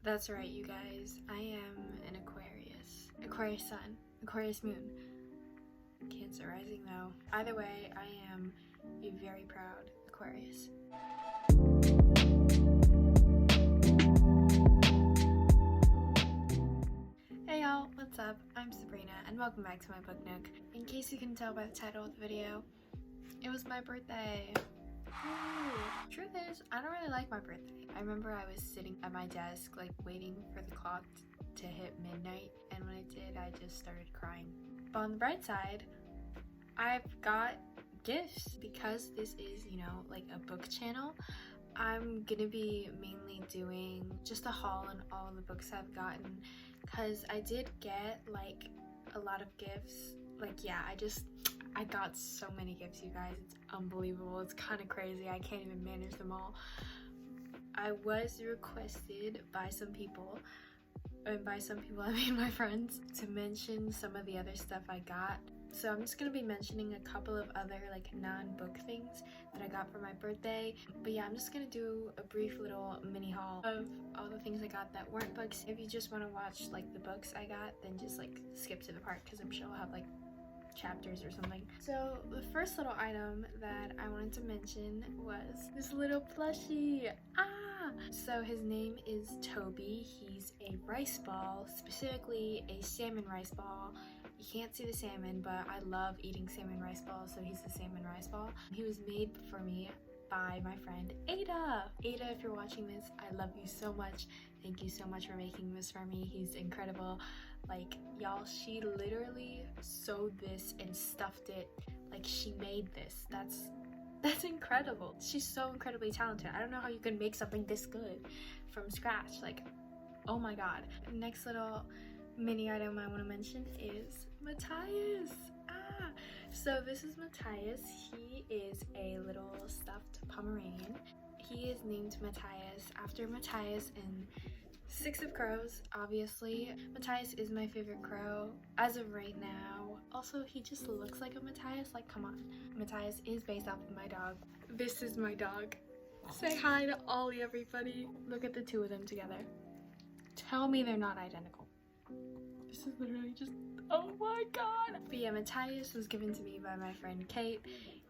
That's right, you guys. I am an Aquarius. Aquarius sun, Aquarius moon. Cancer rising though. Either way, I am a very proud Aquarius. Hey y'all, what's up? I'm Sabrina and welcome back to my book nook. In case you can tell by the title of the video, it was my birthday. Truth is, I don't really like my birthday. I remember I was sitting at my desk like waiting for the clock to hit midnight, and when it did, I just started crying. But on the bright side, I've got gifts. Because this is, like a book channel, I'm gonna be mainly doing just a haul on all the books I've gotten, because I did get like a lot of gifts. I got so many gifts, you guys. It's unbelievable. It's kind of crazy. I can't even manage them all. I was requested by some people, and by some people I mean my friends, to mention some of the other stuff I got. So I'm just gonna be mentioning a couple of other like non-book things that I got for my birthday. But yeah, I'm just gonna do a brief little mini haul of all the things I got that weren't books. If you just want to watch like the books I got, then just like skip to the part, because I'm sure I'll have like chapters or something. So the first little item that I wanted to mention was this little plushie. So his name is Toby. He's a rice ball, specifically a salmon rice ball. You can't see the salmon, but I love eating salmon rice balls, so he's a salmon rice ball. He was made for me by my friend Ada. Ada, if you're watching this, I love you so much. Thank you so much for making this for me. He's incredible. Like, y'all, she literally sewed this and stuffed it. Like, she made this. That's incredible. She's so incredibly talented. I don't know how you can make something this good from scratch. Like, oh my god. Next little mini item I want to mention is Matthias. So this is Matthias. He is a little stuffed Pomeranian. He is named Matthias after Matthias in Six of Crows, obviously. Matthias is my favorite crow as of right now. Also, he just looks like a Matthias. Like, come on. Matthias is based off of my dog. This is my dog. Say hi to Ollie, everybody. Look at the two of them together. Tell me they're not identical. This is literally just, oh my god. But yeah, Matthias was given to me by my friend Kate.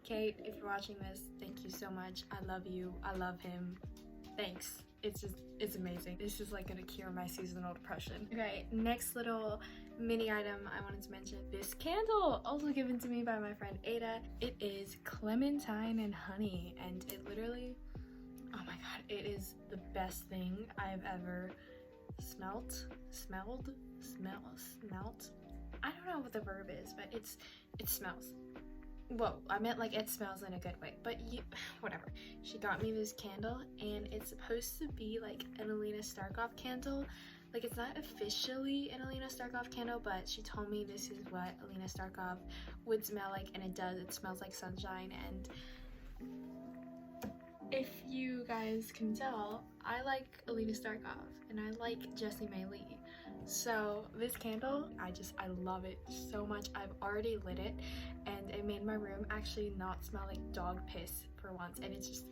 Kate, if you're watching this, thank you so much. I love you. I love him. Thanks. It's amazing. This is like gonna cure my seasonal depression. Okay, next little mini item I wanted to mention. This candle, also given to me by my friend Ada. It is clementine and honey, and it literally, oh my god, it is the best thing I've ever smelt. I don't know what the verb is, but it smells. Whoa, I meant like it smells in a good way, but whatever. She got me this candle, and it's supposed to be like an Alina Starkov candle. Like, it's not officially an Alina Starkov candle, but she told me this is what Alina Starkov would smell like, and it does. It smells like sunshine. And if you guys can tell, I like Alina Starkov and I like Jessie May Lee. So this candle, I love it so much. I've already lit it, and it made my room actually not smell like dog piss for once, and it's just,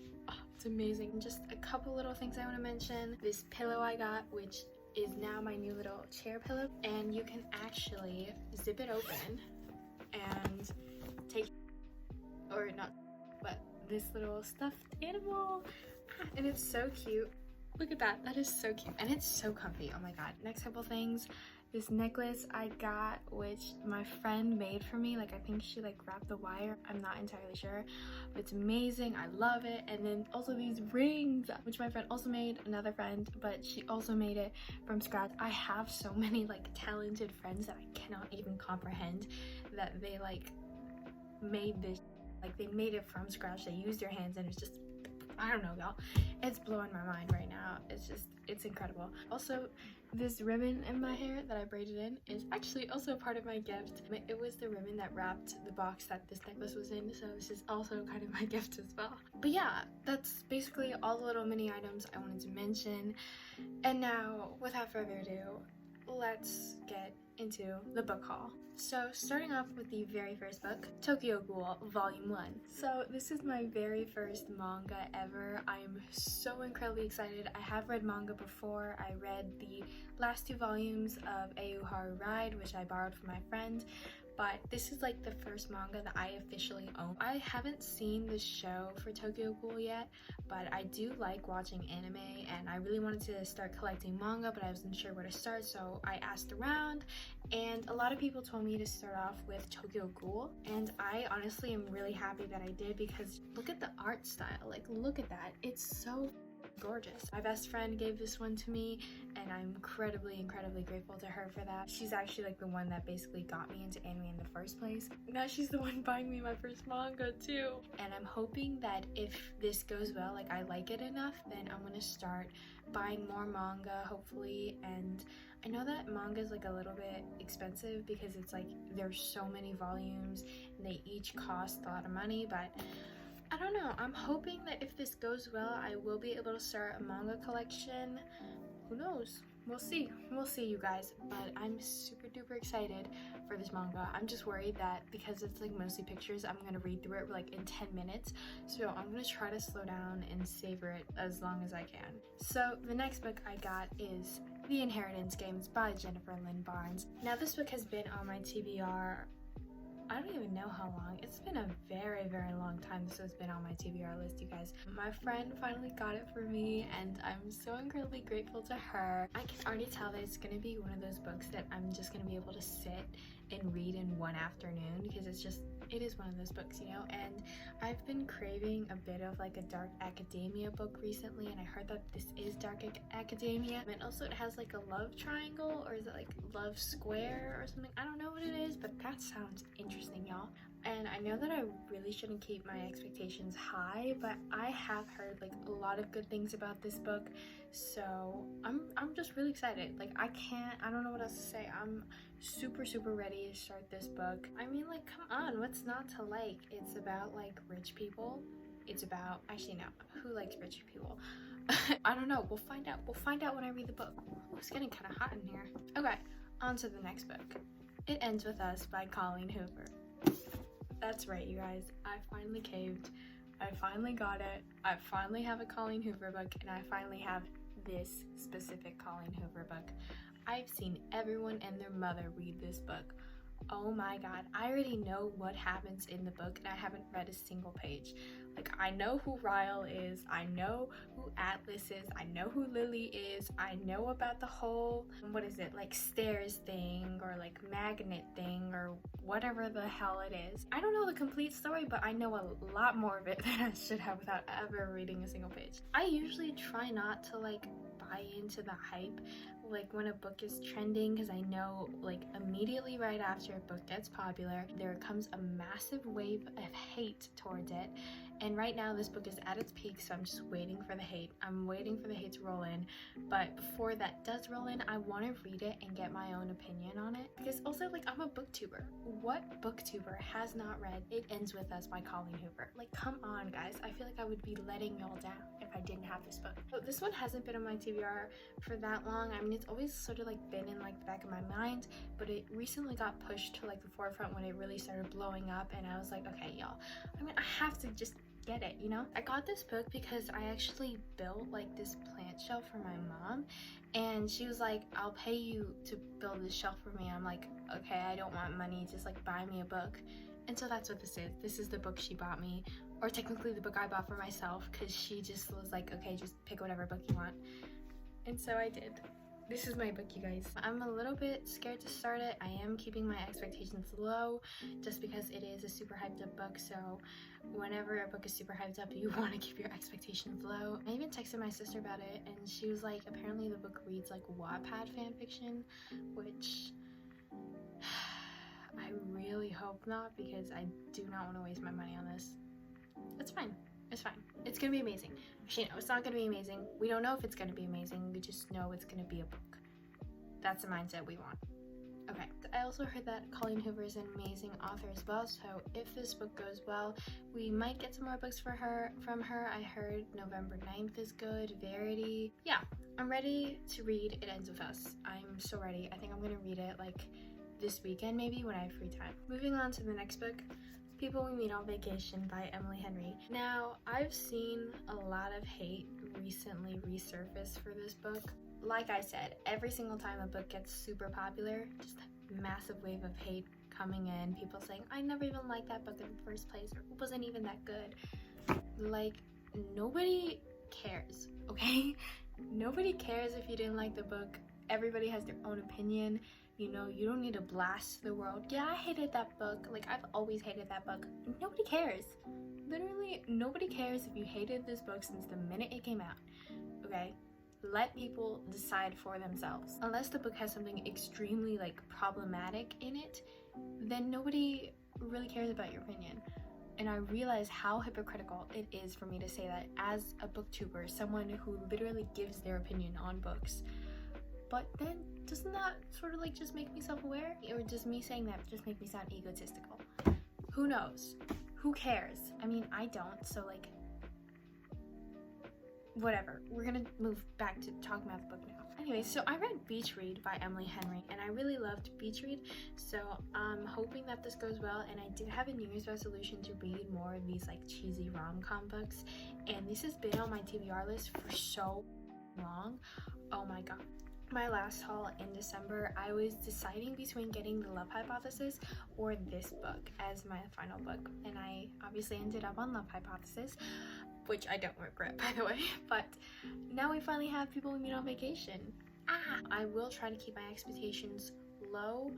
it's amazing. Just a couple little things I want to mention. This pillow I got, which is now my new little chair pillow, and you can actually zip it open and take, or not, but this little stuffed animal, and it's so cute. Look at that. That is so cute, and it's so comfy. Oh my god. Next couple things. This necklace I got, which my friend made for me. Like, I think she like wrapped the wire. I'm not entirely sure, but it's amazing. I love it. And then also these rings, which my friend also made, another friend, but she also made it from scratch. I have so many like talented friends that I cannot even comprehend that they like made this. Like, they made it from scratch. They used their hands, and it's just, I don't know, y'all. It's blowing my mind right now. It's incredible. Also, this ribbon in my hair that I braided in is actually also part of my gift. It was the ribbon that wrapped the box that this necklace was in, so this is also kind of my gift as well. But yeah, that's basically all the little mini items I wanted to mention. And now, without further ado, let's get into the book haul. So starting off with the very first book, Tokyo Ghoul Volume 1. So this is my very first manga ever. I'm so incredibly excited. I have read manga before. I read the last 2 volumes of Eihuru Ride, which I borrowed from my friend, but this is like the first manga that I officially own. I haven't seen the show for Tokyo Ghoul yet, but I do like watching anime, and I really wanted to start collecting manga, but I wasn't sure where to start, so I asked around, and a lot of people told me to start off with Tokyo Ghoul, and I honestly am really happy that I did, because look at the art style, like look at that, it's so gorgeous. My best friend gave this one to me, and I'm incredibly grateful to her for that. She's actually like the one that basically got me into anime in the first place. Now she's the one buying me my first manga too. And I'm hoping that if this goes well, like I like it enough, then I'm gonna start buying more manga hopefully. And I know that manga is like a little bit expensive because it's like there's so many volumes and they each cost a lot of money, but I don't know, I'm hoping that if this goes well, I will be able to start a manga collection. Who knows? We'll see you guys, but I'm super duper excited for this manga. I'm just worried that because it's like mostly pictures, I'm gonna read through it like in 10 minutes, so I'm gonna try to slow down and savor it as long as I can. So the next book I got is The Inheritance Games by Jennifer Lynn Barnes. Now this book has been on my TBR, I don't even know how long. It's been a very long time this has been on my TBR list, you guys. My friend finally got it for me, and I'm so incredibly grateful to her. I can already tell that it's gonna be one of those books that I'm just gonna be able to sit and read in one afternoon, because it is one of those books, you know. And I've been craving a bit of like a dark academia book recently, and I heard that this is dark academia, and also it has like a love triangle, or is it like love square or something? I don't know what it is, but that sounds interesting, y'all. And I know that I really shouldn't keep my expectations high, but I have heard like a lot of good things about this book, so I'm just really excited. Like I don't know what else to say. I'm super ready to start this book. I mean, like, come on, what's not to like? It's about like rich people. It's about, actually no, who likes rich people? I don't know, we'll find out when I read the book. Ooh, it's getting kind of hot in here. Okay, on to the next book. It Ends With Us by Colleen Hoover. That's right, you guys, I finally caved. I finally got it. I finally have a Colleen Hoover book, and I finally have this specific Colleen Hoover book. I've seen everyone and their mother read this book. Oh my god, I already know what happens in the book, and I haven't read a single page. Like, I know who Ryle is, I know who Atlas is, I know who Lily is, I know about the whole, what is it, like stairs thing, or like magnet thing, or whatever the hell it is. I don't know the complete story, but I know a lot more of it than I should have without ever reading a single page. I usually try not to like buy into the hype like when a book is trending, because I know like immediately right after a book gets popular, there comes a massive wave of hate towards it. And right now this book is at its peak, so I'm just waiting for the hate. I'm waiting for the hate to roll in. But before that does roll in, I want to read it and get my own opinion on it. Because also, like, I'm a booktuber. What booktuber has not read It Ends With Us by Colleen Hoover? Like, come on, guys. I feel like I would be letting y'all down if I didn't have this book. So this one hasn't been on my TBR for that long. I mean, it's always sort of like been in like the back of my mind, but it recently got pushed to like the forefront when it really started blowing up, and I was like, okay, y'all, I mean, I have to just get it, you know? I got this book because I actually built like this plant shelf for my mom, and she was like, I'll pay you to build this shelf for me. I'm like, okay, I don't want money, just like buy me a book. And so that's what this is. This is the book she bought me, or technically the book I bought for myself, because she just was like, okay, just pick whatever book you want. And so I did. This is my book, you guys. I'm a little bit scared to start it. I am keeping my expectations low just because it is a super hyped up book, so whenever a book is super hyped up, you want to keep your expectations low. I even texted my sister about it, and she was like, apparently the book reads like Wattpad fanfiction, which I really hope not, because I do not want to waste my money on this. It's fine. It's fine. It's gonna be amazing. Actually, no, it's not gonna be amazing. We don't know if it's gonna be amazing. We just know it's gonna be a book. That's the mindset we want. Okay. I also heard that Colleen Hoover is an amazing author as well, so if this book goes well, we might get some more books from her. I heard November 9th is good, Verity. Yeah, I'm ready to read It Ends With Us. I'm so ready. I think I'm gonna read it like this weekend maybe when I have free time. Moving on to the next book, People We Meet on Vacation by Emily Henry. Now, I've seen a lot of hate recently resurface for this book. Like I said, every single time a book gets super popular, just a massive wave of hate coming in, people saying, I never even liked that book in the first place, or it wasn't even that good. Like, nobody cares, okay? Nobody cares if you didn't like the book. Everybody has their own opinion. You know, you don't need to blast the world. Yeah, I hated that book. Like, I've always hated that book. Nobody cares. Literally, nobody cares if you hated this book since the minute it came out, okay? Let people decide for themselves. Unless the book has something extremely, like, problematic in it, then nobody really cares about your opinion. And I realize how hypocritical it is for me to say that as a booktuber, someone who literally gives their opinion on books. But then, doesn't that sort of like just make me self-aware? Or just me saying that just make me sound egotistical? Who knows? Who cares? I mean, I don't, so like, whatever. We're gonna move back to talking about the book now. Anyway, so I read Beach Read by Emily Henry, and I really loved Beach Read, so I'm hoping that this goes well. And I did have a New Year's resolution to read more of these like cheesy rom-com books, and this has been on my TBR list for so long. Oh my god. My last haul in December, I was deciding between getting The Love Hypothesis or this book as my final book, and I obviously ended up on Love Hypothesis, which I don't regret, by the way. But now we finally have People We Meet on Vacation. I will try to keep my expectations low,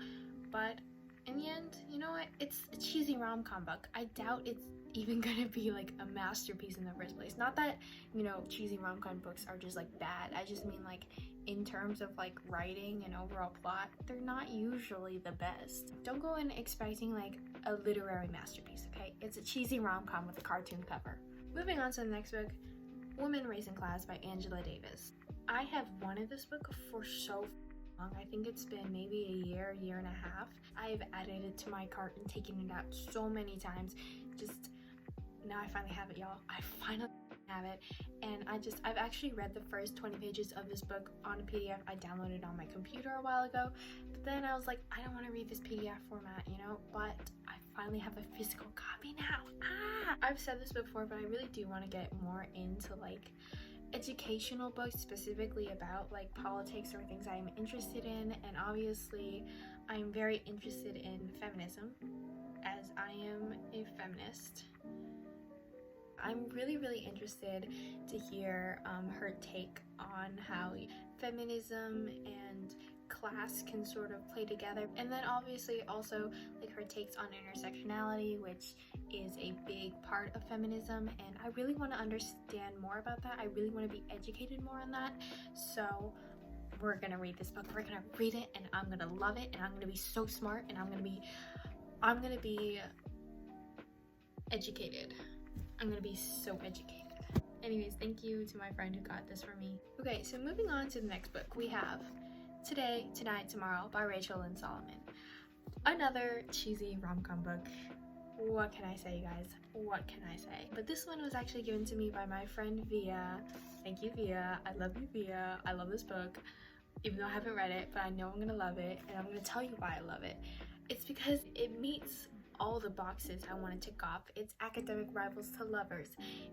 but in the end, you know what? It's a cheesy rom-com book. I doubt it's even gonna be like a masterpiece in the first place. Not that, you know, cheesy rom-com books are just like bad. I just mean like in terms of like writing and overall plot, they're not usually the best. Don't go in expecting like a literary masterpiece, okay? It's a cheesy rom-com with a cartoon cover. Moving on to the next book, Woman Raised in Class by Angela Davis. I have wanted this book for so long. I think it's been maybe a year and a half. I've added it to my cart and taken it out so many times. Just now I finally have it, y'all. I finally have it, and I've actually read the first 20 pages of this book on a PDF I downloaded on my computer a while ago, but then I was like, I don't want to read this PDF format, you know, but I finally have a physical copy now. I've said this before, but I really do want to get more into like educational books, specifically about like politics or things I'm interested in. And obviously I'm very interested in feminism, as I am a feminist. I'm really interested to hear her take on how feminism and class can sort of play together, and then obviously also like her takes on intersectionality, which is a big part of feminism, and I really want to understand more about that. I really want to be educated more on that. So we're gonna read this book, we're gonna read it, and I'm gonna love it, and I'm gonna be so smart, and I'm gonna be educated. I'm gonna be so educated. Anyways, thank you to my friend who got this for me. Okay, so moving on to the next book, we have Today, Tonight, Tomorrow by Rachel Lynn Solomon. Another cheesy rom-com book. What can I say, you guys? What can I say? But this one was actually given to me by my friend Via. Thank you, Via. I love you, Via. I love this book, even though I haven't read it, but I know I'm gonna love it, and I'm gonna tell you why I love it. It's because it meets all the boxes I want to tick off. It's academic rivals to lovers.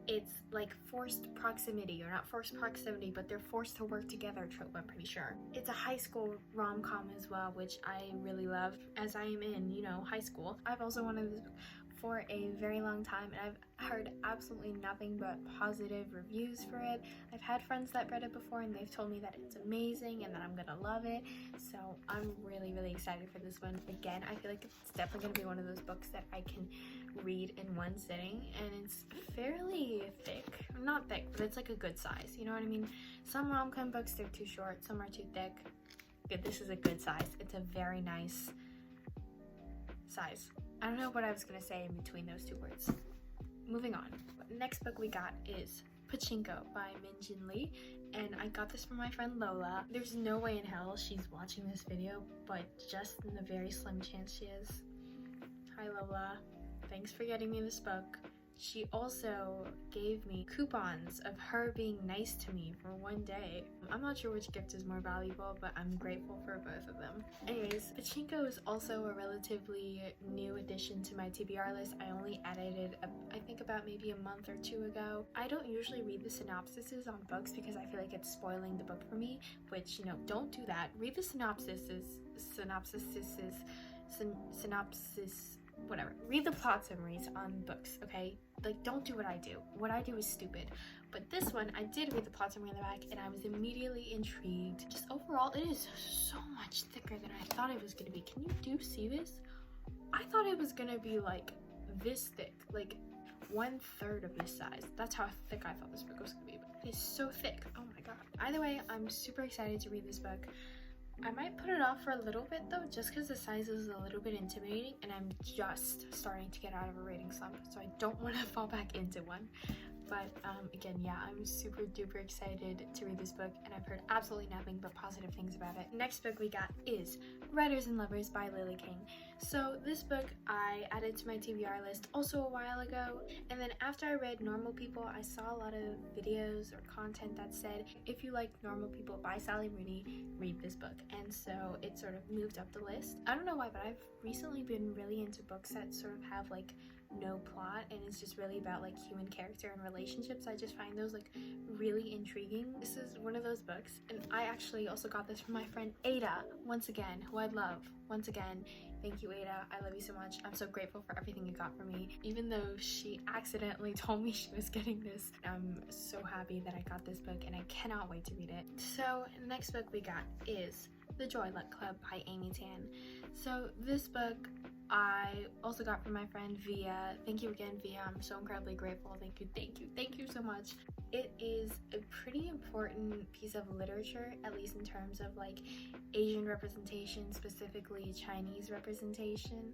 It's like forced proximity, or not forced proximity, but they're forced to work together trope, I'm pretty sure. It's a high school rom-com as well, which I really love, as I am in, you know, high school. I've also wanted this book for a very long time, and I've heard absolutely nothing but positive reviews for it. I've had friends that read it before, and they've told me that it's amazing and that I'm gonna love it. So I'm really excited for this one. Again, I feel like it's definitely gonna be one of those books that I can read in one sitting, and it's fairly thick. Not thick, but it's like a good size, you know what I mean? Some rom-com books, they're too short, some are too thick. But this is a good size. It's a very nice size. I don't know what I was gonna say in between those two words. Moving on. Next book we got is Pachinko by Min Jin Lee, and I got this from my friend Lola. There's no way in hell she's watching this video, but just in the very slim chance she is. Hi Lola, thanks for getting me this book. she also gave me coupons of her being nice to me for one day. I'm not sure which gift is more valuable, but I'm grateful for both of them. Anyways, Pachinko is also a relatively new addition to my TBR list. I only added it, I think about maybe a month or two ago. I don't usually read the synopsises on books because I feel like it's spoiling the book for me, which, you know, don't do that. Read the whatever. Read the plot summaries on books, okay? Like, don't do what I do. What I do is stupid. But this one, I did read the plot summary in the back, and I was immediately intrigued. Just overall, it is so much thicker than I thought it was gonna be. Can you see this? I thought it was gonna be like this thick, like 1/3 of this size. That's how thick I thought this book was gonna be. But it's so thick. Oh my god. Either way, I'm super excited to read this book. I might put it off for a little bit though, just because the size is a little bit intimidating and I'm just starting to get out of a reading slump, so I don't want to fall back into one. But again, yeah, I'm super duper excited to read this book, and I've heard absolutely nothing but positive things about it. Next book we got is Writers and Lovers by Lily King. So this book I added to my TBR list also a while ago, and then after I read Normal People, I saw a lot of videos or content that said, if you like Normal People by Sally Rooney, read this book. And so it sort of moved up the list. I don't know why, but I've recently been really into books that sort of have like no plot and it's just really about like human character and relationships. I just find those like really intriguing. This is one of those books, and I actually also got this from my friend Ada, once again, who I love. Once again, thank you, Ada. I love you so much. I'm so grateful for everything you got for me, even though she accidentally told me she was getting this. I'm so happy that I got this book, and I cannot wait to read it. So the next book we got is The Joy Luck Club by Amy Tan. So this book I also got from my friend Via. Thank you again, Via. I'm so incredibly grateful. Thank you so much. It is a pretty important piece of literature, at least in terms of like Asian representation, specifically Chinese representation.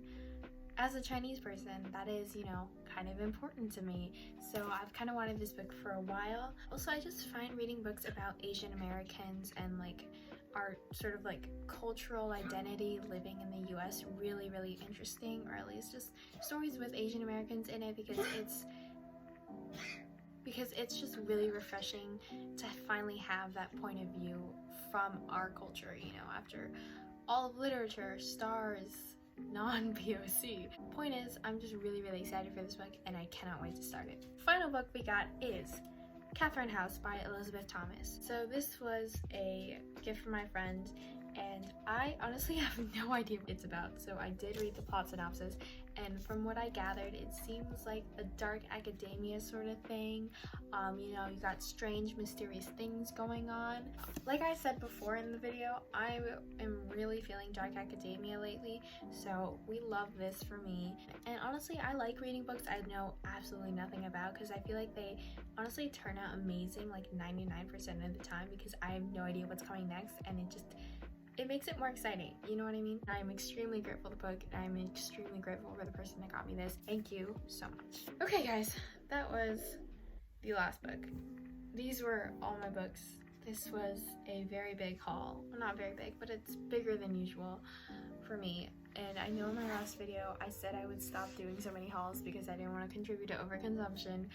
As a Chinese person, that is, you know, kind of important to me. So I've kind of wanted this book for a while. Also, I just find reading books about Asian Americans and like our sort of like cultural identity living in the US really, really interesting, or at least just stories with Asian Americans in it, because it's just really refreshing to finally have that point of view from our culture, you know, after all of literature, stars, non-POC. Point is, I'm just really, really excited for this book, and I cannot wait to start it. Final book we got is Catherine House by Elizabeth Thomas. So this was a gift from my friend, and I honestly have no idea what it's about. So I did read the plot synopsis, and from what I gathered, it seems like a dark academia sort of thing. You know, you got strange, mysterious things going on. Like I said before in the video, I am really feeling dark academia lately, so we love this for me. And honestly, I like reading books I know absolutely nothing about, because I feel like they honestly turn out amazing like 99% of the time, because I have no idea what's coming next, and it makes it more exciting, you know what I mean? I'm extremely grateful for the book, and I'm extremely grateful for the person that got me this. Thank you so much. Okay guys, that was the last book. These were all my books. This was a very big haul. Well, not very big, but it's bigger than usual for me. And I know in my last video I said I would stop doing so many hauls because I didn't want to contribute to overconsumption.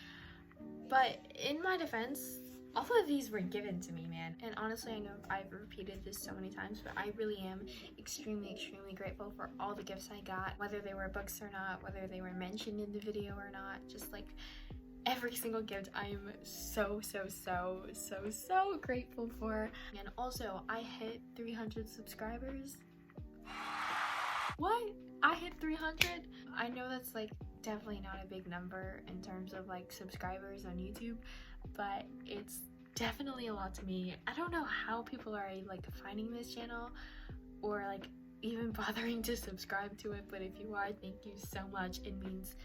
But in my defense, all of these were given to me, man. And honestly, I know I've repeated this so many times, but I really am extremely, extremely grateful for all the gifts I got, whether they were books or not, whether they were mentioned in the video or not. Just like every single gift I'm so grateful for. And also, I hit 300 subscribers. What? I hit 300? I know that's like definitely not a big number in terms of like subscribers on YouTube, but it's definitely a lot to me. I don't know how people are like finding this channel or like even bothering to subscribe to it, but if you are, thank you so much. It means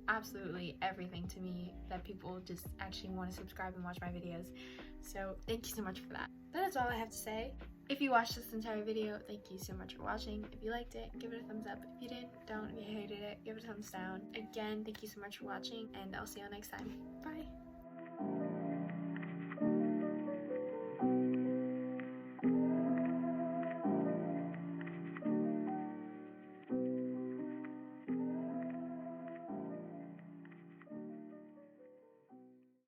absolutely everything to me that people just actually want to subscribe and watch my videos. So thank you so much for that. That is all I have to say. If you watched this entire video, thank you so much for watching. If you liked it, give it a thumbs up. If you didn't, don't. If you hated it, give it a thumbs down. Again, thank you so much for watching, and I'll see you all next time. Bye!